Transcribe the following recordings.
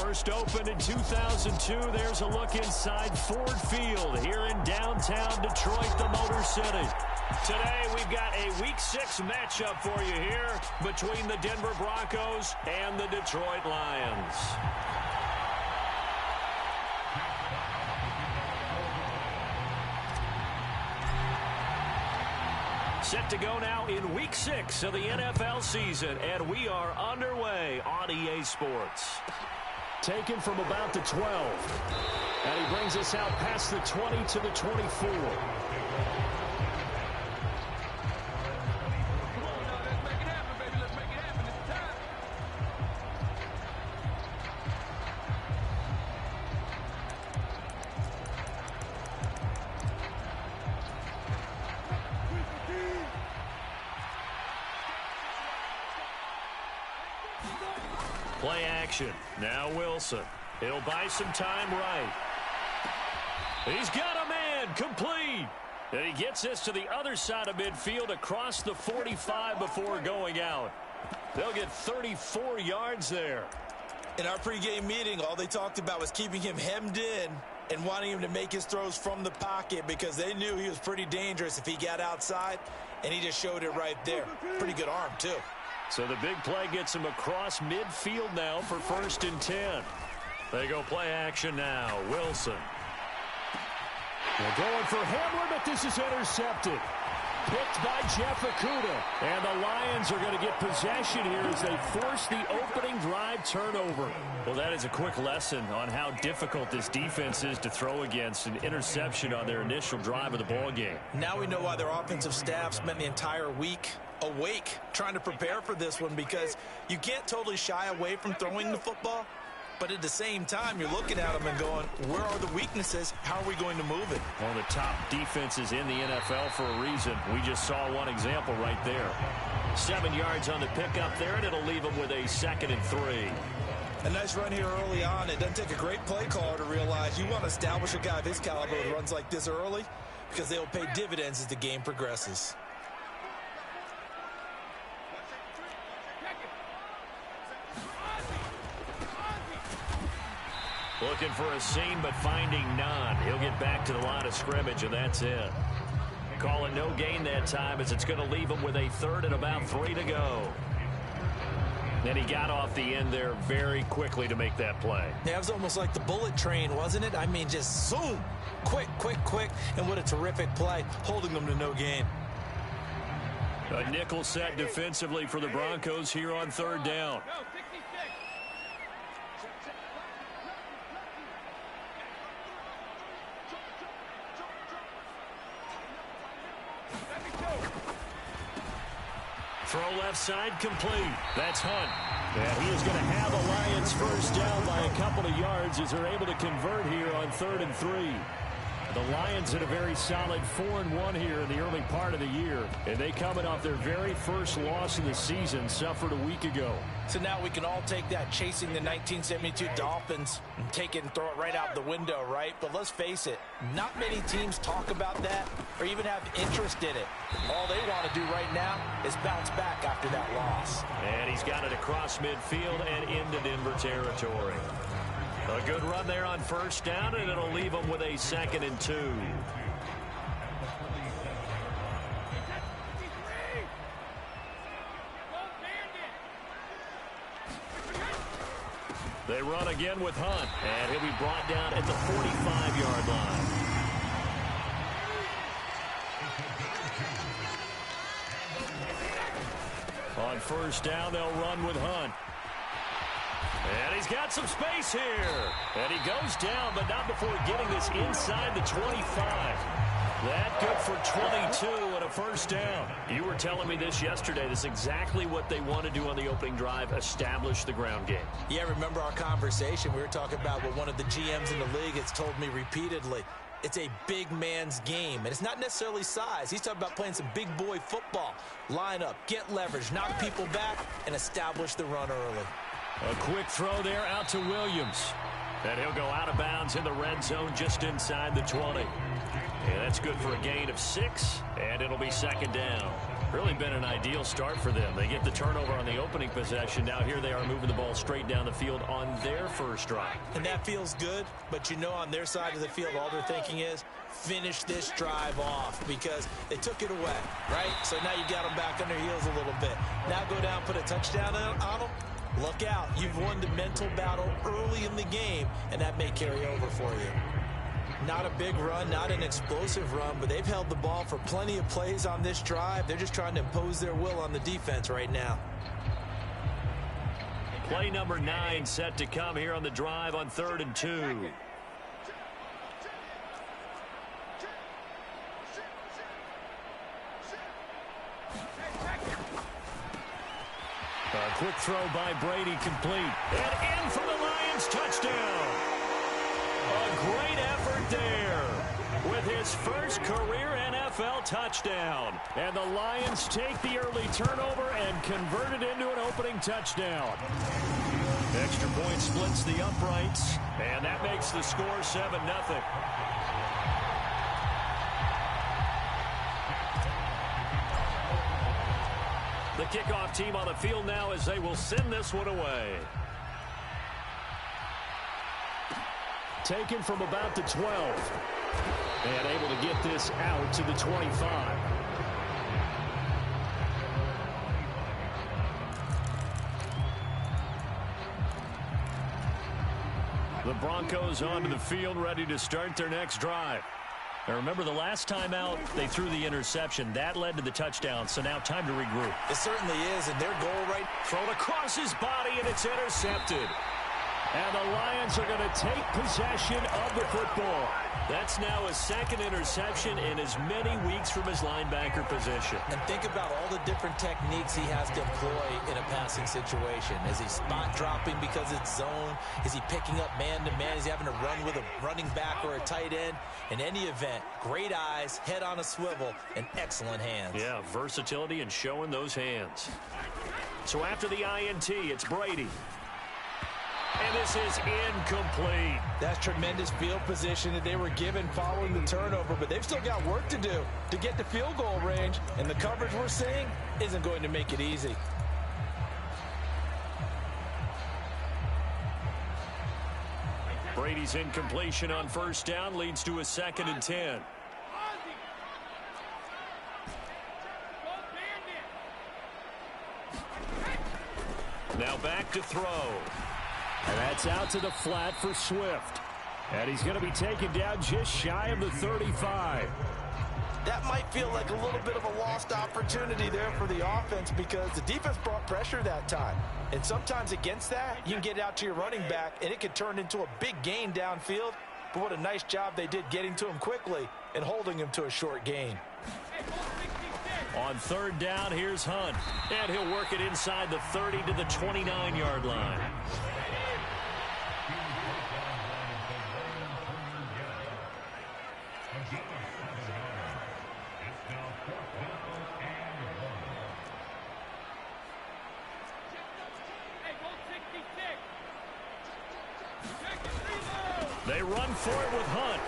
First opened in 2002, there's a look inside Ford Field here in downtown Detroit, the Motor City. Today, we've got a Week 6 matchup for you here between the Denver Broncos and the Detroit Lions. Set to go now in Week 6 of the NFL season, and we are underway on EA Sports. Taken from about the 12, and he brings us out past the 20 to the 24. Play action. Now Wilson. He'll buy some time right. He's got a man. Complete. And he gets this to the other side of midfield across the 45 before going out. They'll get 34 yards there. In our pregame meeting, all they talked about was keeping him hemmed in and wanting him to make his throws from the pocket because they knew he was pretty dangerous if he got outside, and he just showed it right there. Pretty good arm, too. So the big play gets him across midfield now for 1st and 10. They go play action now. Wilson. They're going for Hamler, but this is intercepted. Picked by Jeff Okudah. And the Lions are going to get possession here as they force the opening drive turnover. Well, that is a quick lesson on how difficult this defense is to throw against. An interception on their initial drive of the ballgame. Now we know why their offensive staff spent the entire week awake trying to prepare for this one, because you can't totally shy away from throwing the football, but at the same time you're looking at them and going, where are the weaknesses? How are we going to move it? One of the top defenses in the NFL for a reason. We just saw one example right there. 7 yards on the pickup there, and it'll leave them with a 2nd and 3. A nice run here early on. It doesn't take a great play caller to realize you want to establish a guy of his caliber who runs like this early, because they'll pay dividends as the game progresses. Looking for a seam, but finding none. He'll get back to the line of scrimmage, and that's it. Call it no gain that time, as it's going to leave him with a 3rd and about 3 to go. And he got off the end there very quickly to make that play. Yeah, it was almost like the bullet train, wasn't it? I mean, just zoom. Quick, quick, quick. And what a terrific play, holding them to no gain. A nickel set defensively for the Broncos here on 3rd down. Throw left side complete. That's Hunt. And he is going to have a Lions 1st down by a couple of yards as they're able to convert here on 3rd and 3. The Lions had a very solid 4-1 here in the early part of the year. And they coming off their very first loss of the season, suffered a week ago. So now we can all take that chasing the 1972 Dolphins and take it and throw it right out the window, right? But let's face it, not many teams talk about that or even have interest in it. All they want to do right now is bounce back after that loss. And he's got it across midfield and into Denver territory. A good run there on 1st down, and it'll leave them with a 2nd and 2. They run again with Hunt, and he'll be brought down at the 45-yard line. On 1st down, they'll run with Hunt. And he's got some space here. And he goes down, but not before getting this inside the 25. That good for 22 and a 1st down. You were telling me this yesterday. This is exactly what they want to do on the opening drive, establish the ground game. Yeah, remember our conversation. We were talking about what one of the GMs in the league has told me repeatedly. It's a big man's game, and it's not necessarily size. He's talking about playing some big boy football. Line up, get leverage, knock people back, and establish the run early. A quick throw there out to Williams. And he'll go out of bounds in the red zone just inside the 20. And that's good for a gain of 6, and it'll be 2nd down. Really been an ideal start for them. They get the turnover on the opening possession. Now here they are moving the ball straight down the field on their first drive. And that feels good, but you know on their side of the field, all they're thinking is finish this drive off because they took it away, right? So now you got them back on their heels a little bit. Now go down, put a touchdown on them. Look out. You've won the mental battle early in the game, and that may carry over for you. Not a big run, not an explosive run, but they've held the ball for plenty of plays on this drive. They're just trying to impose their will on the defense right now. Play number 9 set to come here on the drive on 3rd and 2. A quick throw by Brady, complete. And in for the Lions, touchdown. A great effort there with his first career NFL touchdown. And the Lions take the early turnover and convert it into an opening touchdown. Extra point splits the uprights, and that makes the score 7-0. The kickoff team on the field now as they will send this one away. Taken from about the 12. And able to get this out to the 25. The Broncos onto the field, ready to start their next drive. Now remember, the last time out, they threw the interception. That led to the touchdown, so now time to regroup. It certainly is, and their goal right... Thrown across his body, and it's intercepted. And the Lions are going to take possession of the football. That's now his second interception in as many weeks from his linebacker position. And think about all the different techniques he has to employ in a passing situation. Is he spot dropping because it's zone? Is he picking up man-to-man? Is he having to run with a running back or a tight end? In any event, great eyes, head on a swivel, and excellent hands. Yeah, versatility and showing those hands. So after the INT, it's Brady. And this is incomplete. That's tremendous field position that they were given following the turnover, but they've still got work to do to get to field goal range, and the coverage we're seeing isn't going to make it easy. Brady's incompletion on first down leads to a 2nd and 10. Now back to throw. And that's out to the flat for Swift. And he's going to be taken down just shy of the 35. That might feel like a little bit of a lost opportunity there for the offense because the defense brought pressure that time. And sometimes against that, you can get out to your running back, and it could turn into a big gain downfield. But what a nice job they did getting to him quickly and holding him to a short gain. On 3rd down, here's Hunt. And he'll work it inside the 30 to the 29-yard line. They run for it with Hunt.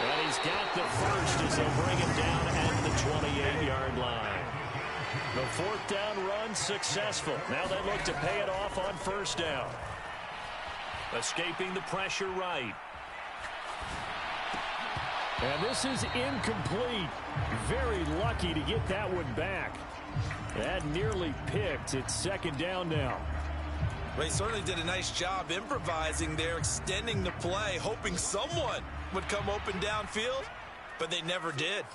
And he's got the first as they'll bring him down at the 28-yard line. The 4th down run successful. Now they look to pay it off on 1st down. Escaping the pressure right. And this is incomplete. Very lucky to get that one back. That nearly picked. It's 2nd down now. Well, he certainly did a nice job improvising there, extending the play, hoping someone would come open downfield, but they never did.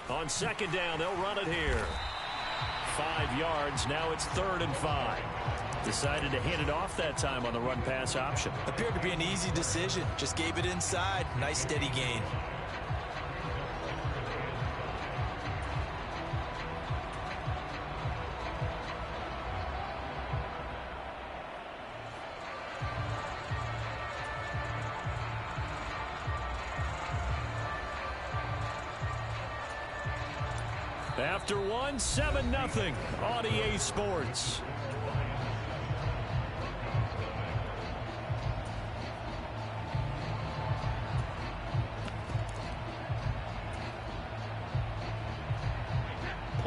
On 2nd down, they'll run it here. 5 yards. Now it's 3rd and 5. Decided to hand it off that time on the run-pass option. Appeared to be an easy decision. Just gave it inside. Nice steady gain. After one, 7-0 on EA Sports.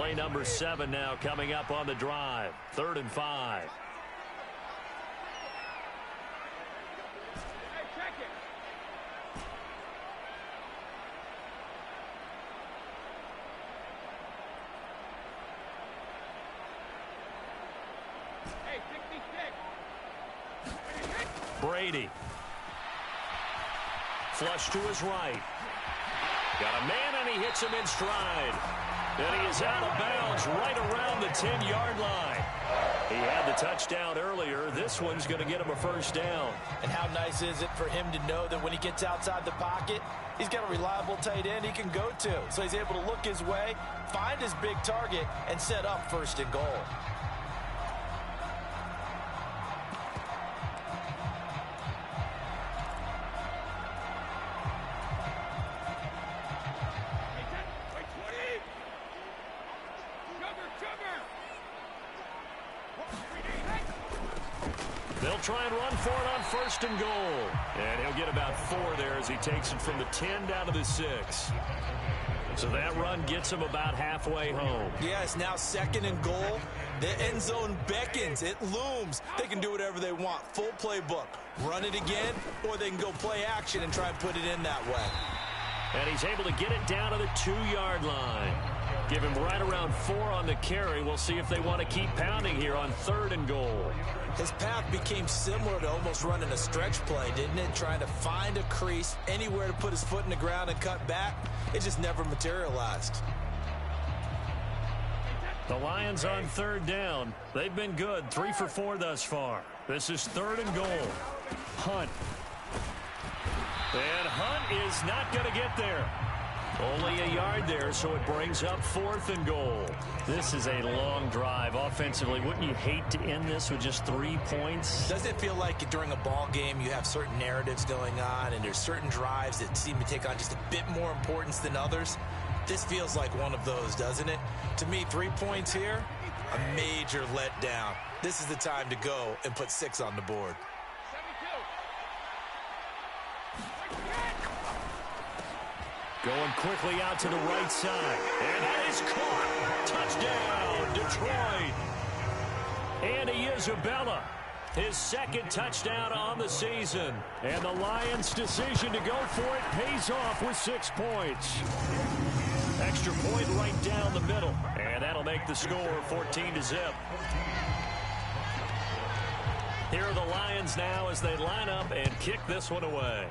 Play number 7 now coming up on the drive. 3rd and 5. Brady. Flush to his right. Got a man, and he hits him in stride. And he is out of bounds right around the 10-yard line. He had the touchdown earlier. This one's going to get him a first down. And how nice is it for him to know that when he gets outside the pocket, he's got a reliable tight end he can go to. So he's able to look his way, find his big target, and set up 1st and goal. They'll try and run for it on 1st and goal. And he'll get about 4 there as he takes it from the 10 down to the 6. So that run gets him about halfway home. Yeah, it's now 2nd and goal. The end zone beckons. It looms. They can do whatever they want. Full playbook. Run it again, or they can go play action and try and put it in that way. And he's able to get it down to the 2-yard line. Give him right around 4 on the carry. We'll see if they want to keep pounding here on 3rd and goal. His path became similar to almost running a stretch play, didn't it? Trying to find a crease, anywhere to put his foot in the ground and cut back. It just never materialized. The Lions on 3rd down. They've been good. 3 for 4 thus far. This is 3rd and goal. Hunt. And Hunt is not going to get there. Only a yard there, so it brings up 4th and goal. This is a long drive offensively. Wouldn't you hate to end this with just 3 points? Does it feel like during a ball game you have certain narratives going on and there's certain drives that seem to take on just a bit more importance than others? This feels like one of those, doesn't it? To me, 3 points here, a major letdown. This is the time to go and put 6 on the board. Going quickly out to the right side. And that is caught. Touchdown, Detroit. Andy Isabella, his 2nd touchdown on the season. And the Lions' decision to go for it pays off with 6 points. Extra point right down the middle. And that'll make the score 14-0. Here are the Lions now as they line up and kick this one away.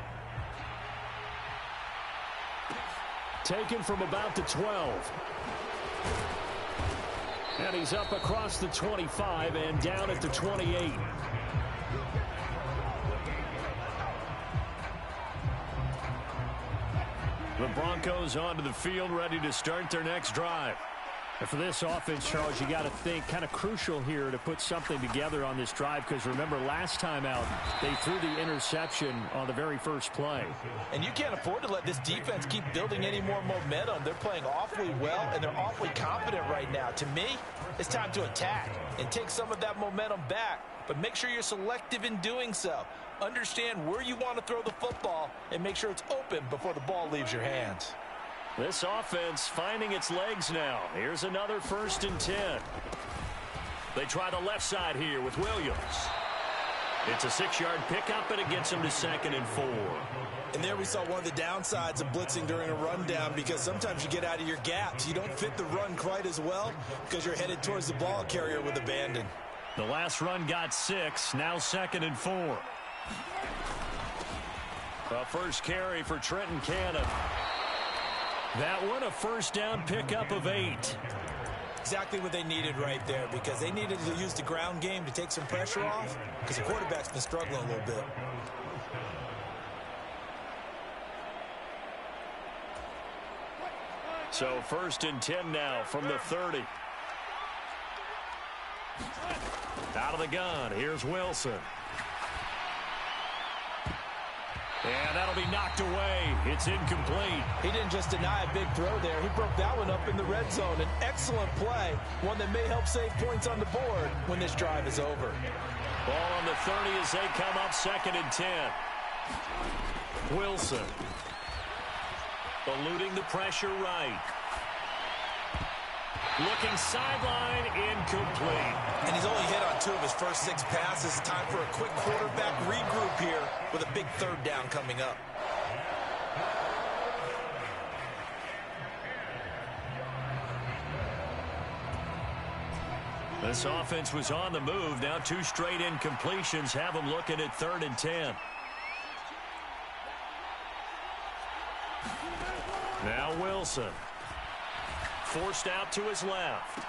Taken from about the 12. And he's up across the 25 and down at the 28. The Broncos onto the field, ready to start their next drive. And for this offense, Charles, you got to think kind of crucial here to put something together on this drive, because remember last time out they threw the interception on the very first play. And you can't afford to let this defense keep building any more momentum. They're playing awfully well, and they're awfully confident right now. To me, it's time to attack and take some of that momentum back, but make sure you're selective in doing so. Understand where you want to throw the football and make sure it's open before the ball leaves your hands. This offense finding its legs now. Here's another 1st and 10. They try the left side here with Williams. It's a 6-yard pickup, and it gets him to 2nd and 4. And there we saw one of the downsides of blitzing during a rundown, because sometimes you get out of your gaps. You don't fit the run quite as well because you're headed towards the ball carrier with abandon. The last run got 6, now 2nd and 4. The first carry for Trenton Cannon. That one a 1st down pickup of 8. Exactly what they needed right there, because they needed to use the ground game to take some pressure off, because the quarterback's been struggling a little bit. So 1st and 10 now from the 30. Out of the gun, here's Wilson. And that'll be knocked away. It's incomplete. He didn't just deny a big throw there. He broke that one up in the red zone. An excellent play, one that may help save points on the board when this drive is over. Ball on the 30 as they come up 2nd and 10. Wilson eluding the pressure right. Looking sideline, incomplete. And he's only hit on 2 of his first 6 passes. Time for a quick quarterback regroup here with a big 3rd down coming up. This offense was on the move. Now 2 straight incompletions have them looking at 3rd and 10. Now Wilson. Forced out to his left.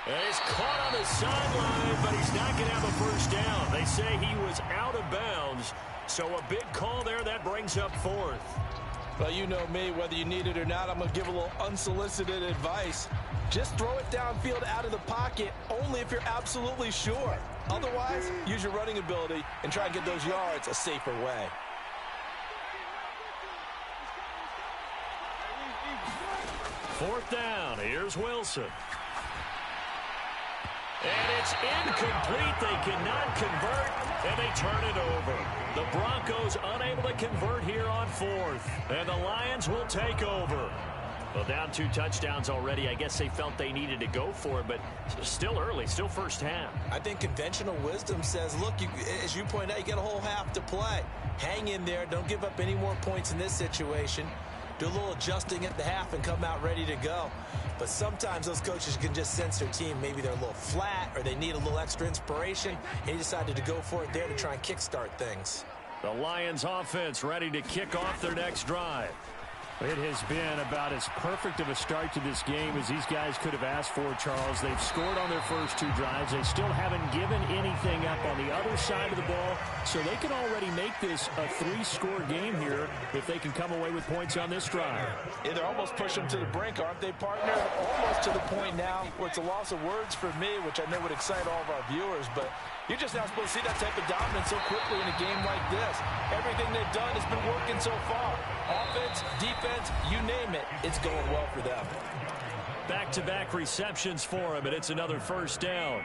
And he's caught on the sideline, but he's not going to have a first down. They say he was out of bounds. So a big call there. That brings up 4th. Well, you know me, whether you need it or not, I'm going to give a little unsolicited advice. Just throw it downfield out of the pocket, only if you're absolutely sure. Otherwise, use your running ability and try and get those yards a safer way. Fourth down. Here's Wilson. And it's incomplete. They cannot convert, and they turn it over. The Broncos unable to convert here on 4th. And the Lions will take over. Well, down 2 touchdowns already. I guess they felt they needed to go for it, but still early, still first half. I think conventional wisdom says, look, as you point out, you got a whole half to play. Hang in there. Don't give up any more points in this situation. Do a little adjusting at the half and come out ready to go. But sometimes those coaches can just sense their team. Maybe they're a little flat or they need a little extra inspiration. And he decided to go for it there to try and kickstart things. The Lions offense ready to kick off their next drive. It has been about as perfect of a start to this game as these guys could have asked for, Charles. They've scored on their first 2 drives. They still haven't given anything up on the other side of the ball, so they can already make this a 3-score game here if they can come away with points on this drive. Yeah, they're almost pushing them to the brink, aren't they, partner? Almost to the point now where it's a loss of words for me, which I know would excite all of our viewers, but you're just not supposed to see that type of dominance so quickly in a game like this. Everything they've done has been working so far. Offense, defense, you name it, it's going well for them. Back-to-back receptions for him, and it's another first down.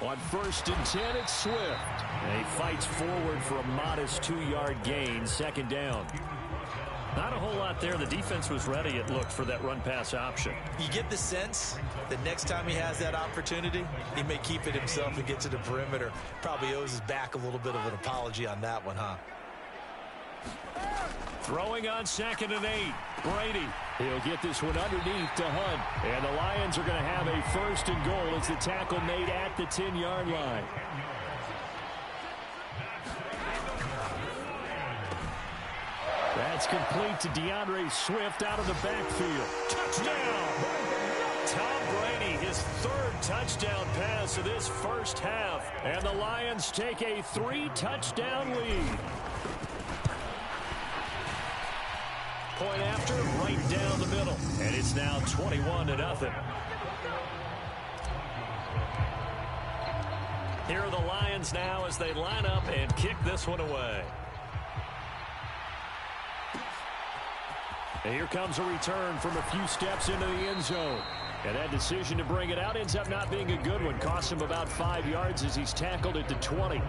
On 1st and 10, it's Swift. And he fights forward for a modest 2-yard gain, 2nd down. Not a whole lot there. The defense was ready, it looked, for that run-pass option. You get the sense that next time he has that opportunity, he may keep it himself and get to the perimeter. Probably owes his back a little bit of an apology on that one, huh? Throwing on 2nd and 8. Brady. He'll get this one underneath to Hunt. And the Lions are going to have a 1st and goal as the tackle made at the 10-yard line. That's complete to DeAndre Swift out of the backfield. Touchdown! Tom Brady, his 3rd touchdown pass of this first half. And the Lions take a 3-touchdown lead. Point after, right down the middle. And it's now 21-0. Here are the Lions now as they line up and kick this one away. And here comes a return from a few steps into the end zone. And that decision to bring it out ends up not being a good one. Costs him about 5 yards as he's tackled at the 20.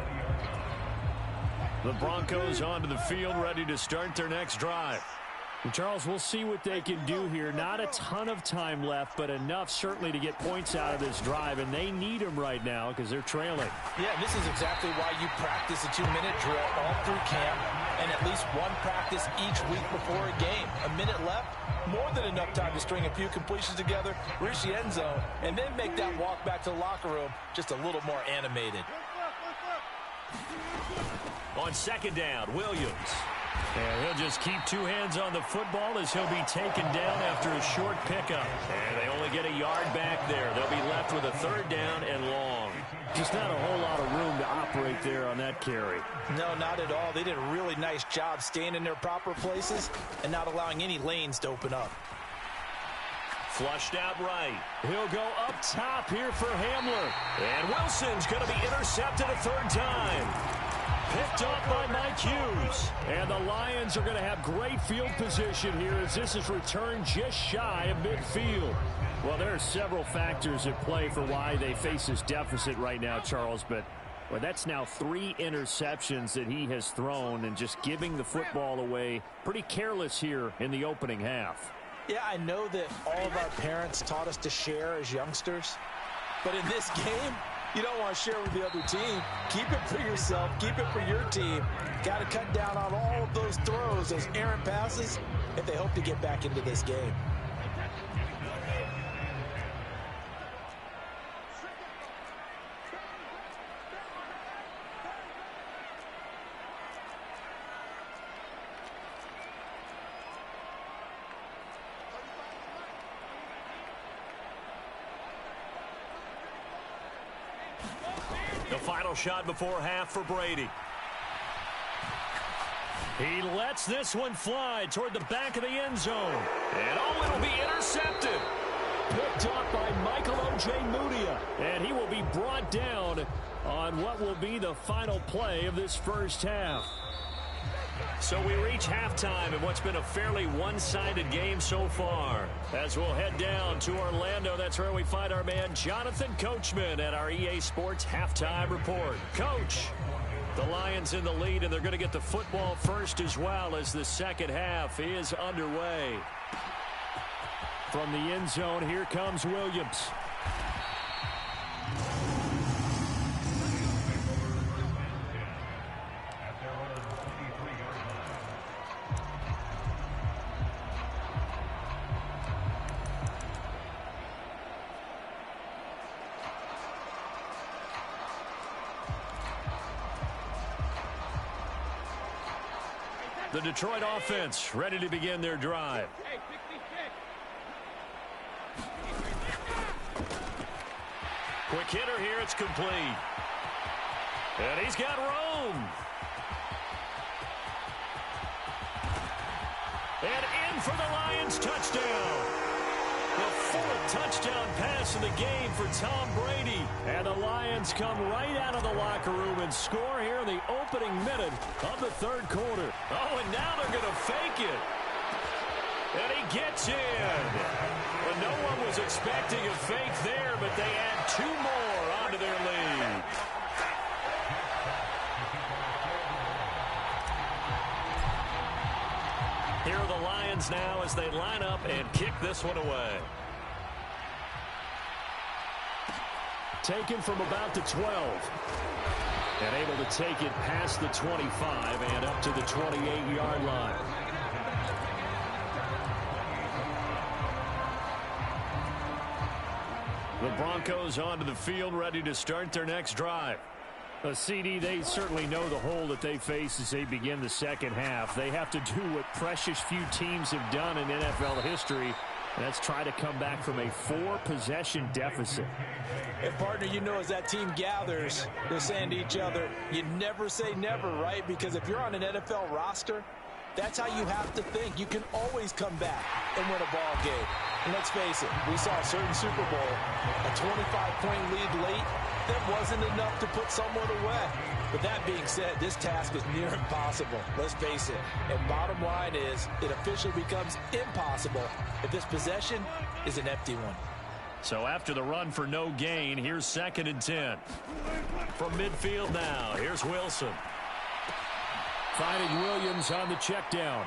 The Broncos onto the field, ready to start their next drive. And Charles, we'll see what they can do here. Not a ton of time left, but enough certainly to get points out of this drive, and they need them right now because they're trailing. Yeah, this is exactly why you practice a 2-minute drill all through camp and at least one practice each week before a game. A minute left, more than enough time to string a few completions together, reach the end zone, and then make that walk back to the locker room just a little more animated. On 2nd down, Williams. And he'll just keep 2 hands on the football as he'll be taken down after a short pickup. And they only get a yard back there. They'll be left with a 3rd down and long. Just not a whole lot of room to operate there on that carry. No, not at all. They did a really nice job staying in their proper places and not allowing any lanes to open up. Flushed out right. He'll go up top here for Hamler. And Wilson's going to be intercepted a 3rd time. Picked up by Mike Hughes. And the Lions are going to have great field position here as this is returned just shy of midfield. Well, there are several factors at play for why they face this deficit right now, Charles, but Well, that's now 3 interceptions that he has thrown and just giving the football away. Pretty careless here in the opening half. Yeah, I know that all of our parents taught us to share as youngsters. But in this game, you don't want to share with the other team. Keep it for yourself. Keep it for your team. Got to cut down on all of those throws, those errant passes, if they hope to get back into this game. The final shot before half for Brady. He lets this one fly toward the back of the end zone. And oh, it'll be intercepted. Picked up by Michael O.J. Mudia. And he will be brought down on what will be the final play of this first half. So we reach halftime in what's been a fairly one-sided game so far. As we'll head down to Orlando, that's where we find our man Jonathan Coachman at our EA Sports Halftime Report. Coach, the Lions in the lead, and they're going to get the football first as well as the second half is underway. From the end zone, here comes Williams. The Detroit offense ready to begin their drive. Quick hitter here, it's complete. And he's got room. And in for the Lions touchdown. The 4th touchdown pass of the game for Tom Brady. And the Lions come right out of the locker room and score here in the opening minute of the third quarter. Oh, and now they're going to fake it. And he gets in. Well, no one was expecting a fake there, but they add 2 more onto their lead. Here are the Lions now as they line up and kick this one away. Taken from about the 12. And able to take it past the 25 and up to the 28-yard line. The Broncos onto the field, ready to start their next drive. A CD, they certainly know the hole that they face as they begin the second half. They have to do what precious few teams have done in NFL history. That's try to come back from a 4-possession deficit. And, partner, you know as that team gathers, they're saying to each other, you never say never, right? Because if you're on an NFL roster, that's how you have to think. You can always come back and win a ball game. And let's face it, we saw a certain Super Bowl, a 25-point lead late. That wasn't enough to put someone away. But that being said, this task is near impossible. Let's face it. And bottom line is, it officially becomes impossible if this possession is an empty one. So after the run for no gain, here's 2nd and 10. From midfield now, here's Wilson. Finding Williams on the check down.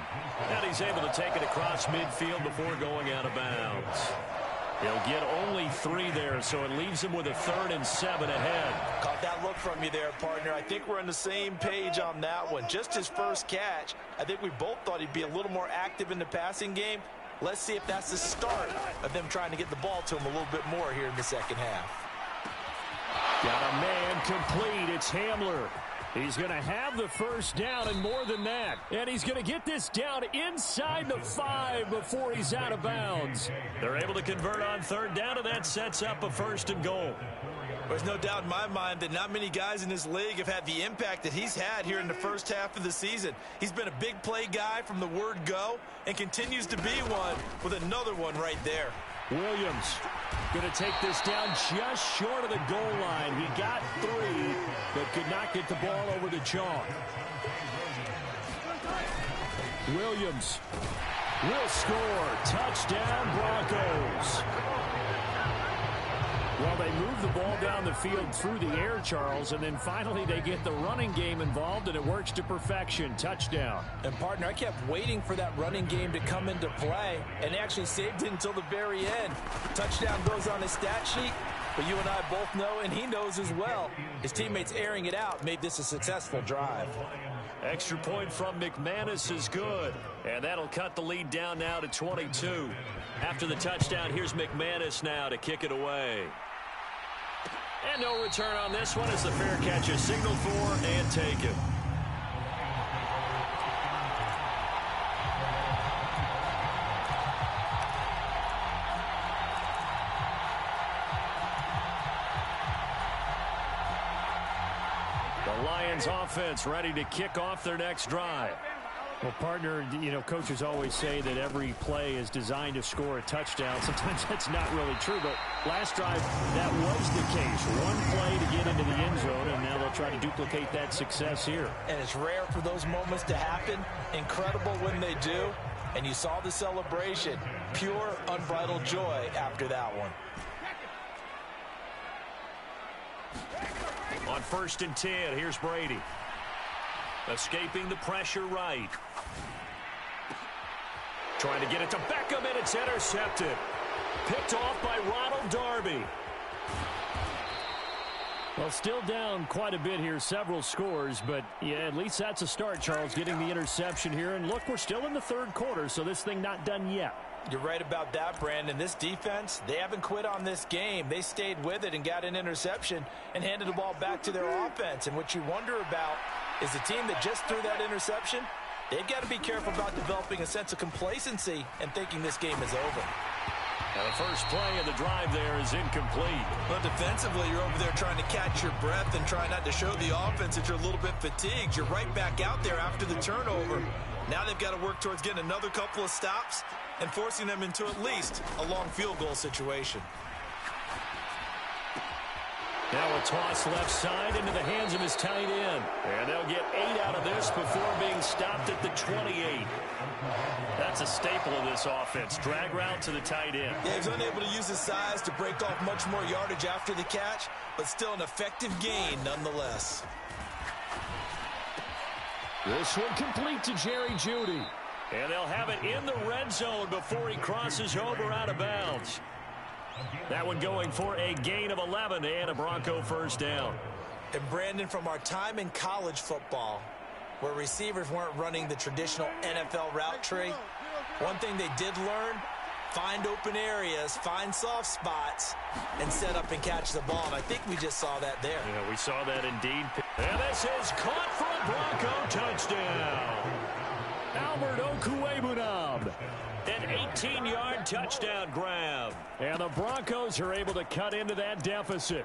And he's able to take it across midfield before going out of bounds. He'll get only 3 there, so it leaves him with a 3rd and 7 ahead. Caught that look from you there, partner. I think we're on the same page on that one. Just his first catch. I think we both thought he'd be a little more active in the passing game. Let's see if that's the start of them trying to get the ball to him a little bit more here in the second half. Got a man complete. It's Hamler. He's going to have the first down and more than that. And he's going to get this down inside the 5 before he's out of bounds. They're able to convert on 3rd down, and that sets up a 1st and goal. There's no doubt in my mind that not many guys in this league have had the impact that he's had here in the first half of the season. He's been a big play guy from the word go and continues to be one with another one right there. Williams going to take this down just short of the goal line. He got 3, but could not get the ball over the chalk. Williams will score. Touchdown, Broncos. Well, they move the ball down the field through the air, Charles, and then finally they get the running game involved, and it works to perfection. Touchdown. And, partner, I kept waiting for that running game to come into play, and they actually saved it until the very end. Touchdown goes on his stat sheet, but you and I both know, and he knows as well, his teammates airing it out made this a successful drive. Extra point from McManus is good, and that'll cut the lead down now to 22. After the touchdown, here's McManus now to kick it away. And no return on this one as the fair catch is signaled for and taken. The Lions offense ready to kick off their next drive. Well, partner, you know, coaches always say that every play is designed to score a touchdown. Sometimes that's not really true, but last drive, that was the case. One play to get into the end zone, and now they'll try to duplicate that success here. And it's rare for those moments to happen. Incredible when they do. And you saw the celebration. Pure, unbridled joy after that one. On 1st and 10, here's Brady. Escaping the pressure right. Trying to get it to Beckham, and it's intercepted. Picked off by Ronald Darby. Well, still down quite a bit here, several scores, but yeah, at least that's a start, Charles, getting the interception here. And look, we're still in the third quarter, so this thing not done yet. You're right about that, Brandon. This defense, they haven't quit on this game. They stayed with it and got an interception and handed the ball back to their offense. And what you wonder about is the team that just threw that interception, they've got to be careful about developing a sense of complacency and thinking this game is over. Now the first play of the drive there is incomplete. Well, defensively, you're over there trying to catch your breath and try not to show the offense that you're a little bit fatigued. You're right back out there after the turnover. Now they've got to work towards getting another couple of stops and forcing them into at least a long field goal situation. Now a toss left side into the hands of his tight end. And they'll get 8 out of this before being stopped at the 28. That's a staple of this offense. Drag route to the tight end. Yeah, he's unable to use his size to break off much more yardage after the catch, but still an effective gain nonetheless. This one complete to Jerry Jeudy. And they'll have it in the red zone before he crosses over out of bounds. That one going for a gain of 11 and a Bronco first down. And Brandon, from our time in college football, where receivers weren't running the traditional NFL route tree, one thing they did learn, find open areas, find soft spots, and set up and catch the ball. And I think we just saw that there. Yeah, we saw that indeed. And this is caught for a Bronco touchdown. Albert Okwuegbunam. An 18-yard touchdown grab. And the Broncos are able to cut into that deficit.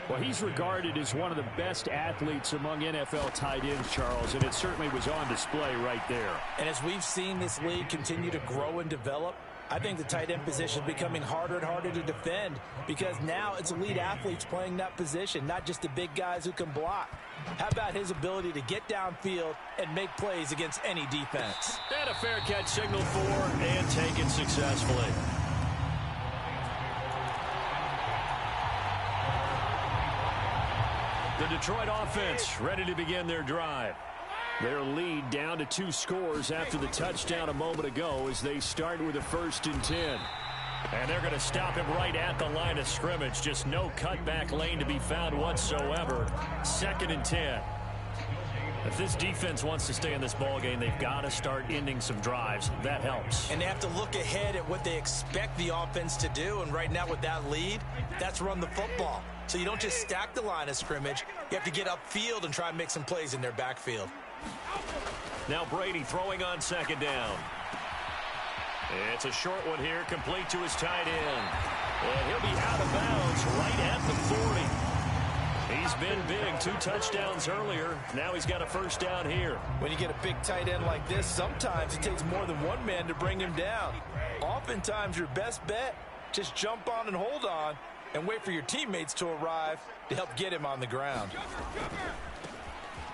Well, he's regarded as one of the best athletes among NFL tight ends, Charles, and it certainly was on display right there. And as we've seen this league continue to grow and develop, I think the tight end position is becoming harder and harder to defend because now it's elite athletes playing that position, not just the big guys who can block. How about his ability to get downfield and make plays against any defense? And a fair catch signaled for and taken successfully. The Detroit offense ready to begin their drive. Their lead down to 2 scores after the touchdown a moment ago as they start with a 1st and 10. And they're going to stop him right at the line of scrimmage. Just no cutback lane to be found whatsoever. 2nd and 10. If this defense wants to stay in this ballgame, they've got to start ending some drives. That helps. And they have to look ahead at what they expect the offense to do. And right now with that lead, that's run the football. So you don't just stack the line of scrimmage. You have to get upfield and try and make some plays in their backfield. Now Brady throwing on 2nd down. It's a short one here, complete to his tight end. And he'll be out of bounds right at the 40. He's been big, 2 touchdowns earlier. Now he's got a 1st down here. When you get a big tight end like this, sometimes it takes more than one man to bring him down. Oftentimes your best bet, just jump on and hold on and wait for your teammates to arrive to help get him on the ground.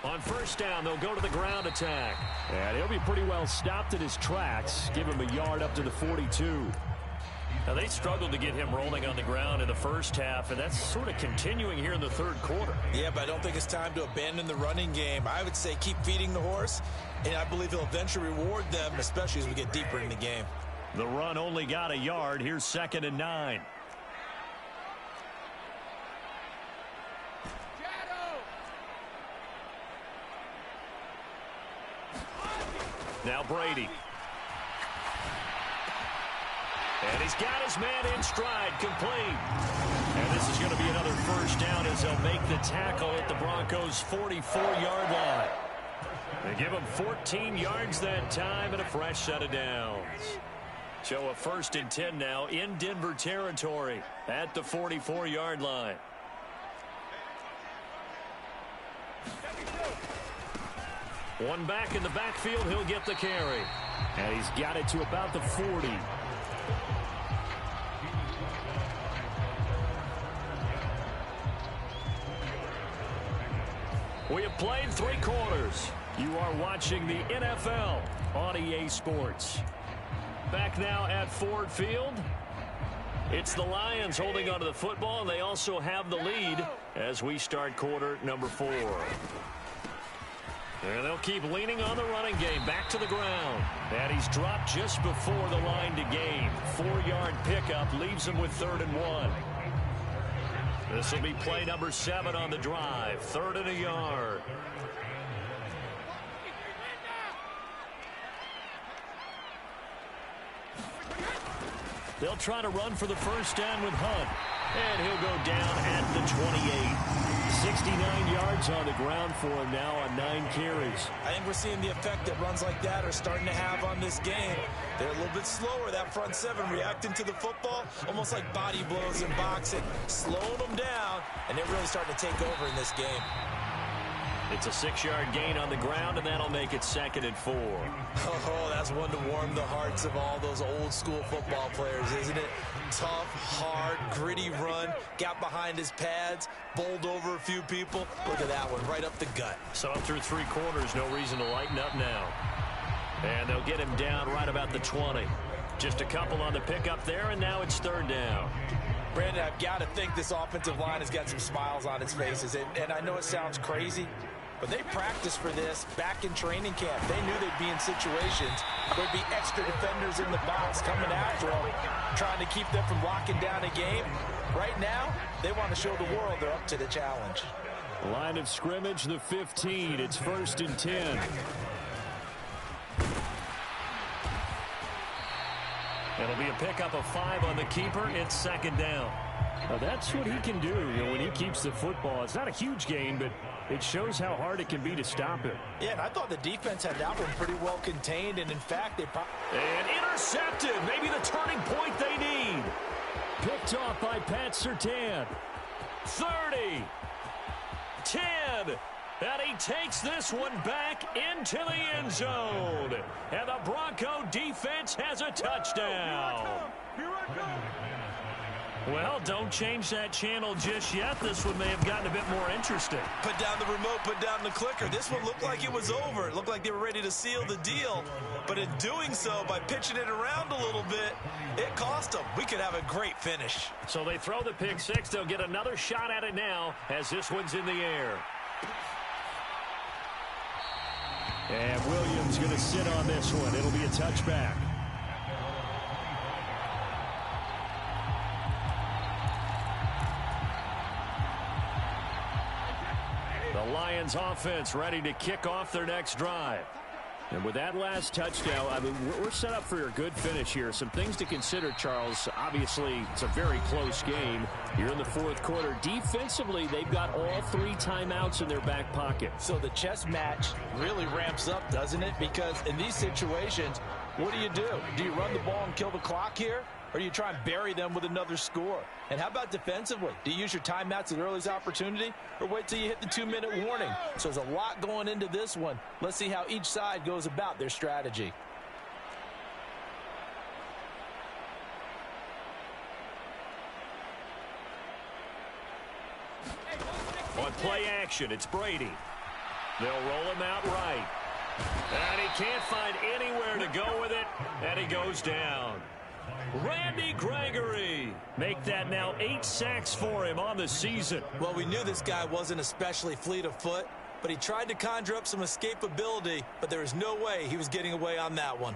On 1st down, they'll go to the ground attack. And he'll be pretty well stopped in his tracks. Give him a yard up to the 42. Now, they struggled to get him rolling on the ground in the first half, and that's sort of continuing here in the third quarter. Yeah, but I don't think it's time to abandon the running game. I would say keep feeding the horse, and I believe he'll eventually reward them, especially as we get deeper in the game. The run only got a yard. Here's 2nd and 9. Now Brady. And he's got his man in stride, complete. And this is going to be another first down as they'll make the tackle at the Broncos' 44-yard line. They give him 14 yards that time and a fresh set of downs. So a 1st and 10 now in Denver territory at the 44-yard line. One back in the backfield, he'll get the carry. And he's got it to about the 40. We have played 3 quarters. You are watching the NFL on EA Sports. Back now at Ford Field. It's the Lions holding onto the football, and they also have the lead as we start quarter number 4. And they'll keep leaning on the running game. Back to the ground. And he's dropped just before the line to gain. 4-yard pickup leaves him with 3rd and 1. This will be play number 7 on the drive. 3rd and a yard. They'll try to run for the first down with Hunt. And he'll go down at the 28. 69 yards on the ground for him now on 9 carries. I think we're seeing the effect that runs like that are starting to have on this game. They're a little bit slower, that front 7, reacting to the football, almost like body blows in boxing, slowing them down, and they're really starting to take over in this game. It's a 6-yard gain on the ground, and that'll make it 2nd and 4. Oh, that's one to warm the hearts of all those old-school football players, isn't it? Tough, hard, gritty run, got behind his pads, bowled over a few people. Look at that one, right up the gut. So through 3 quarters, no reason to lighten up now. And they'll get him down right about the 20. Just a couple on the pickup there, and now it's 3rd down. Brandon, I've got to think this offensive line has got some smiles on its faces. And I know it sounds crazy, but they practiced for this back in training camp. They knew they'd be in situations where there'd be extra defenders in the box coming after them, trying to keep them from locking down a game. Right now, they want to show the world they're up to the challenge. Line of scrimmage, the 15. It's 1st and 10. It'll be a pickup of 5 on the keeper. It's 2nd down. Now that's what he can do, when he keeps the football. It's not a huge gain, but it shows how hard it can be to stop him. Yeah, and I thought the defense had that one pretty well contained, and in fact, they and intercepted. Maybe the turning point they need. Picked off by Pat Surtain. 30. 10. And he takes this one back into the end zone. And the Bronco defense has a touchdown. Well, don't change that channel just yet. This one may have gotten a bit more interesting. Put down the remote, put down the clicker. This one looked like it was over. It looked like they were ready to seal the deal. But in doing so, by pitching it around a little bit, it cost them. We could have a great finish. So they throw the pick 6. They'll get another shot at it now as this one's in the air. And Williams going to sit on this one. It'll be a touchback. The Lions offense ready to kick off their next drive. And with that last touchdown, I mean, we're set up for a good finish here. Some things to consider, Charles. Obviously, it's a very close game. You're in the 4th quarter. Defensively, they've got all 3 timeouts in their back pocket. So the chess match really ramps up, doesn't it? Because in these situations, what do? Do you run the ball and kill the clock here? Or do you try and bury them with another score? And how about defensively? Do you use your timeouts at earliest opportunity? Or wait till you hit the 2-minute warning? So there's a lot going into this one. Let's see how each side goes about their strategy. On play action, it's Brady. They'll roll him out right. And he can't find anywhere to go with it, and he goes down. Randy Gregory. Make that now 8 sacks for him on the season. Well, we knew this guy wasn't especially fleet of foot, but he tried to conjure up some escapability, but there was no way he was getting away on that one.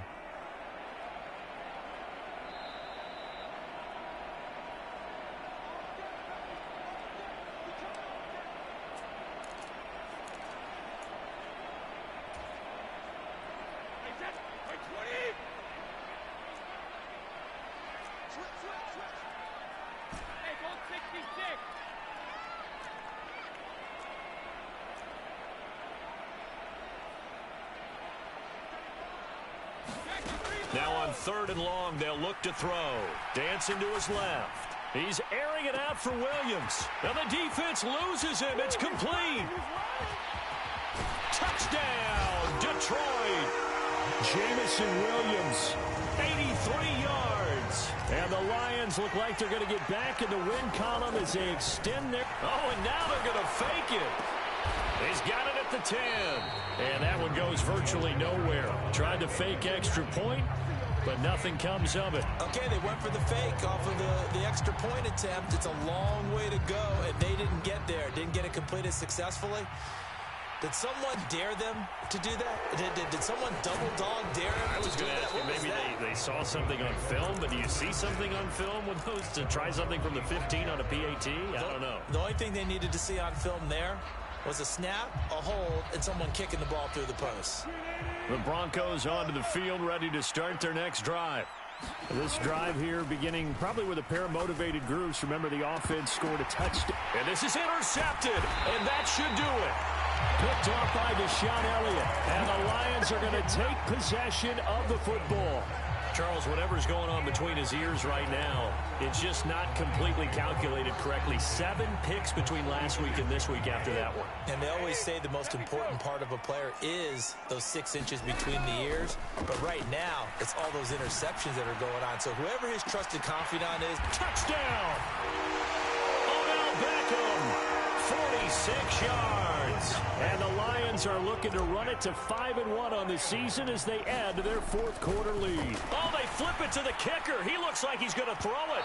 Now on 3rd and long, they'll look to throw. Dancing to his left. He's airing it out for Williams. And the defense loses him. It's complete. Touchdown, Detroit. Jamison Williams, 83 yards. And the Lions look like they're going to get back in the win column as they extend their... Oh, and now they're going to fake it. He's got it at the 10. And that one goes virtually nowhere. Tried to fake extra point, but nothing comes of it. Okay, they went for the fake off of the extra point attempt. It's a long way to go, and they didn't get there. Didn't get it completed successfully. Did someone dare them to do that? Did someone double dog dare them I was to do going to that? ask you, maybe they saw something on film, but do you see something on film with those to try something from the 15 on a PAT? I don't know. The only thing they needed to see on film there was a snap, a hold, and someone kicking the ball through the post. The Broncos onto the field, ready to start their next drive. This drive here beginning probably with a pair of motivated groups. Remember, the offense scored a touchdown. And this is intercepted, and that should do it. Picked off by Deshaun Elliott. And the Lions are going to take possession of the football. Charles, whatever's going on between his ears right now, it's just not completely calculated correctly. 7 picks between last week and this week after that one. And they always say the most important part of a player is those 6 inches between the ears. But right now, it's all those interceptions that are going on. So whoever his trusted confidant is, touchdown! Odell Beckham, 46 yards. And the Lions are looking to run it to 5-1 on the season as they add to their 4th quarter lead. Oh, they flip it to the kicker. He looks like he's going to throw it.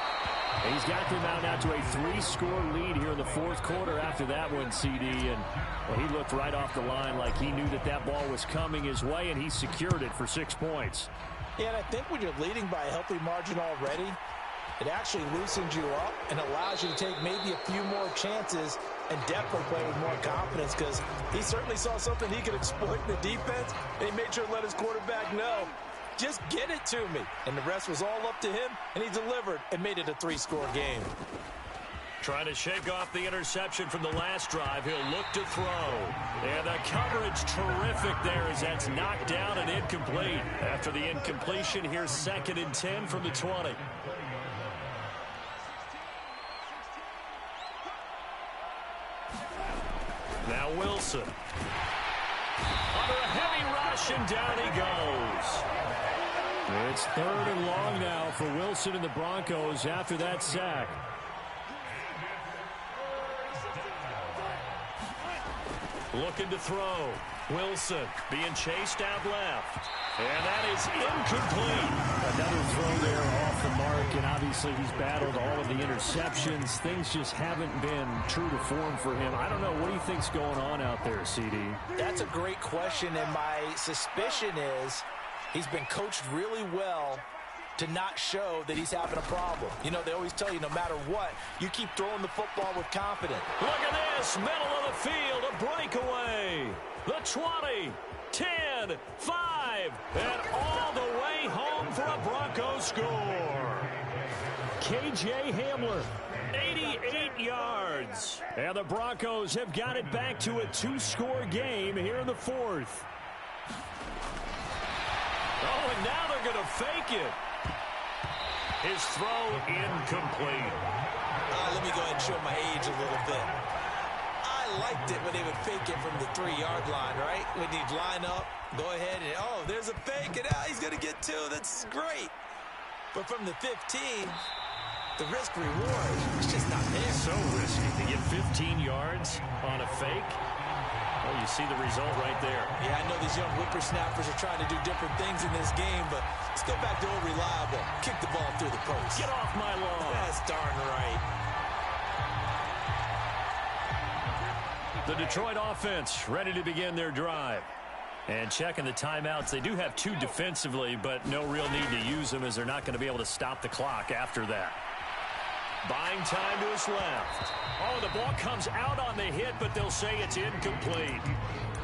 He's got them out now to a 3-score lead here in the 4th quarter after that one, CD. And well, he looked right off the line like he knew that ball was coming his way, and he secured it for 6 points. Yeah, and I think when you're leading by a healthy margin already, it actually loosens you up and allows you to take maybe a few more chances and definitely play with more confidence, because he certainly saw something he could exploit in the defense, and he made sure to let his quarterback know, just get it to me. And the rest was all up to him, and he delivered and made it a 3-score game. Trying to shake off the interception from the last drive. He'll look to throw. And the coverage terrific there as that's knocked down and incomplete. After the incompletion, here's 2nd and 10 from the 20. Now Wilson. Under a heavy rush, and down he goes. It's 3rd and long now for Wilson and the Broncos after that sack. Looking to throw. Wilson being chased out left. And that is incomplete. Another throw there off the mark, and obviously he's battled all of the interceptions. Things just haven't been true to form for him. I don't know. What do you think's going on out there, CD? That's a great question, and my suspicion is he's been coached really well to not show that he's having a problem. You know, they always tell you no matter what, you keep throwing the football with confidence. Look at this, middle of the field, a breakaway. The 20, 10, 5, and all the way home for a Broncos score. KJ Hamler, 88 yards. And the Broncos have got it back to a 2-score game here in the 4th. Oh, and now they're going to fake it. His throw incomplete. let me go ahead and show my age a little bit. I liked it when they would fake it from the 3-yard line, right? When you'd line up, go ahead and, oh, there's a fake, and he's going to get 2. That's great. But from the 15, the risk-reward is just not there. So risky to get 15 yards on a fake. Well, you see the result right there. Yeah, I know these young whippersnappers are trying to do different things in this game, but let's go back to old reliable. Kick the ball through the post. Get off my lawn. That's darn right. The Detroit offense ready to begin their drive. And checking the timeouts. They do have 2 defensively, but no real need to use them as they're not going to be able to stop the clock after that. Buying time to his left. Oh, the ball comes out on the hit, but they'll say it's incomplete.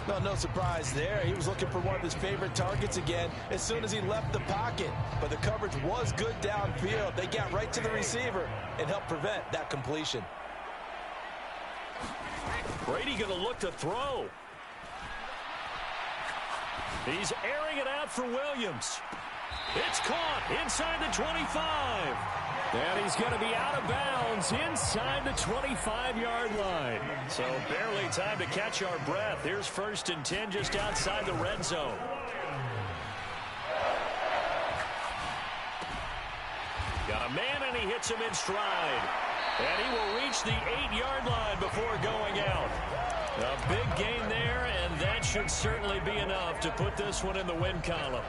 No surprise there. He was looking for one of his favorite targets again as soon as he left the pocket. But the coverage was good downfield. They got right to the receiver and helped prevent that completion. Brady going to look to throw. He's airing it out for Williams. It's caught inside the 25. And he's going to be out of bounds inside the 25-yard line. So barely time to catch our breath. Here's 1st and 10 just outside the red zone. Got a man, and he hits him in stride. And he will reach the 8-yard line before going out. A big gain there, and that should certainly be enough to put this one in the win column.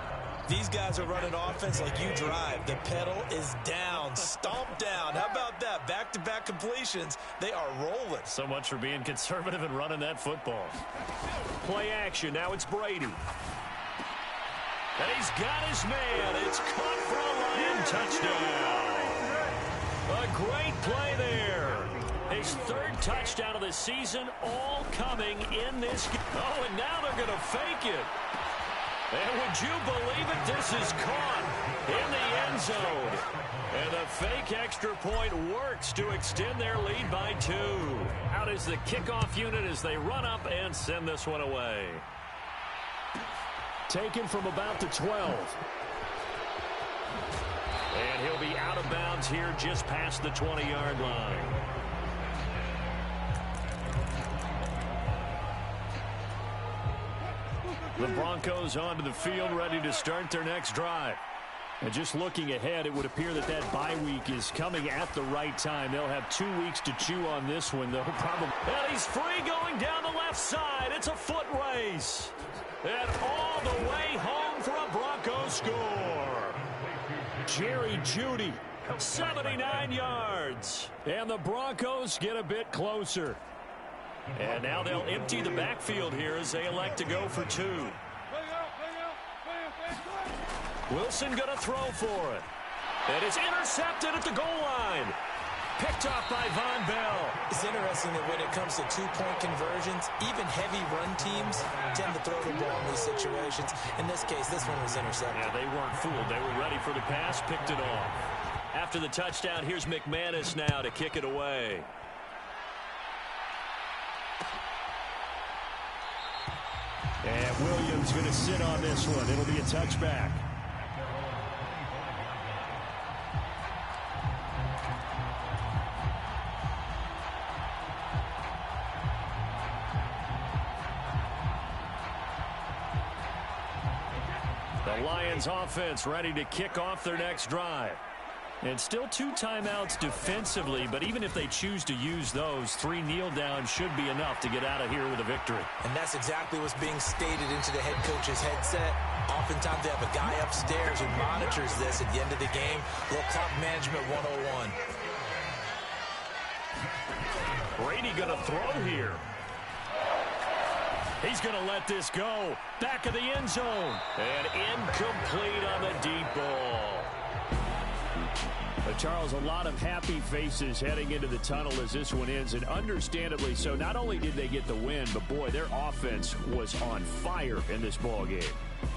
These guys are running offense like you drive. The pedal is down, stomped down. How about that? Back-to-back completions. They are rolling. So much for being conservative and running that football. Play action. Now it's Brady. And he's got his man. It's caught for a Lion touchdown. A great play there. His 3rd touchdown of the season, all coming in this game. Oh, and now they're going to fake it. And would you believe it? This is caught in the end zone. And the fake extra point works to extend their lead by 2. Out is the kickoff unit as they run up and send this one away. Taken from about the 12. And he'll be out of bounds here just past the 20-yard line. The Broncos onto the field, ready to start their next drive. And just looking ahead, it would appear that bye week is coming at the right time. They'll have 2 weeks to chew on this one, though, probably. And he's free going down the left side. It's a foot race. And all the way home for a Broncos score. Jerry Jeudy, 79 yards. And the Broncos get a bit closer. And now they'll empty the backfield here as they elect to go for 2. Wilson going to throw for it. And it's intercepted at the goal line. Picked off by Von Bell. It's interesting that when it comes to 2-point conversions, even heavy run teams tend to throw the ball in these situations. In this case, this one was intercepted. Yeah, they weren't fooled. They were ready for the pass, picked it off. After the touchdown, here's McManus now to kick it away. And Williams going to sit on this one. It'll be a touchback. The Lions offense ready to kick off their next drive. And still 2 timeouts defensively, but even if they choose to use those, 3 kneel downs should be enough to get out of here with a victory. And that's exactly what's being stated into the head coach's headset. Oftentimes they have a guy upstairs who monitors this at the end of the game. A little clock management 101. Brady going to throw here. He's going to let this go. Back of the end zone. And incomplete on the deep ball. But Charles, a lot of happy faces heading into the tunnel as this one ends, and understandably so. Not only did they get the win, but boy, their offense was on fire in this ball game.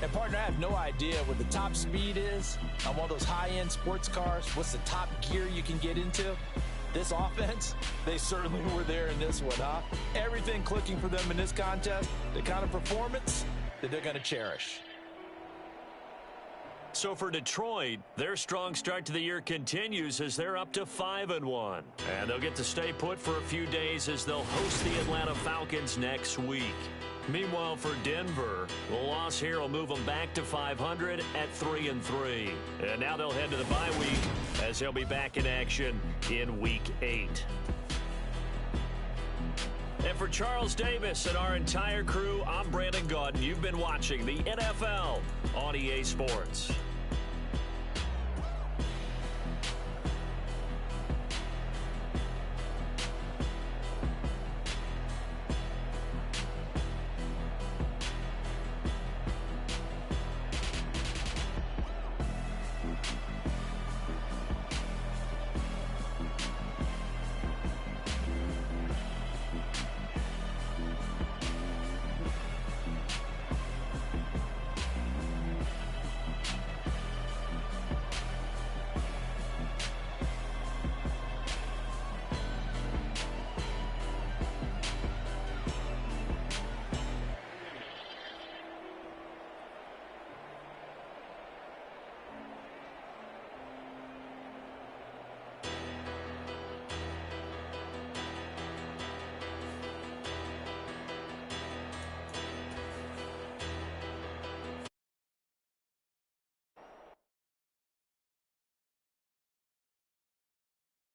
And partner, I have no idea what the top speed is on one of those high-end sports cars. What's the top gear you can get into? This offense, they certainly were there in this one, huh? Everything clicking for them in this contest, the kind of performance that they're going to cherish. So for Detroit, their strong start to the year continues as they're up to 5-1. And they'll get to stay put for a few days as they'll host the Atlanta Falcons next week. Meanwhile, for Denver, the loss here will move them back to 500 at 3-3. And now they'll head to the bye week as they'll be back in action in Week 8. And for Charles Davis and our entire crew, I'm Brandon Gaudin. You've been watching the NFL on EA Sports.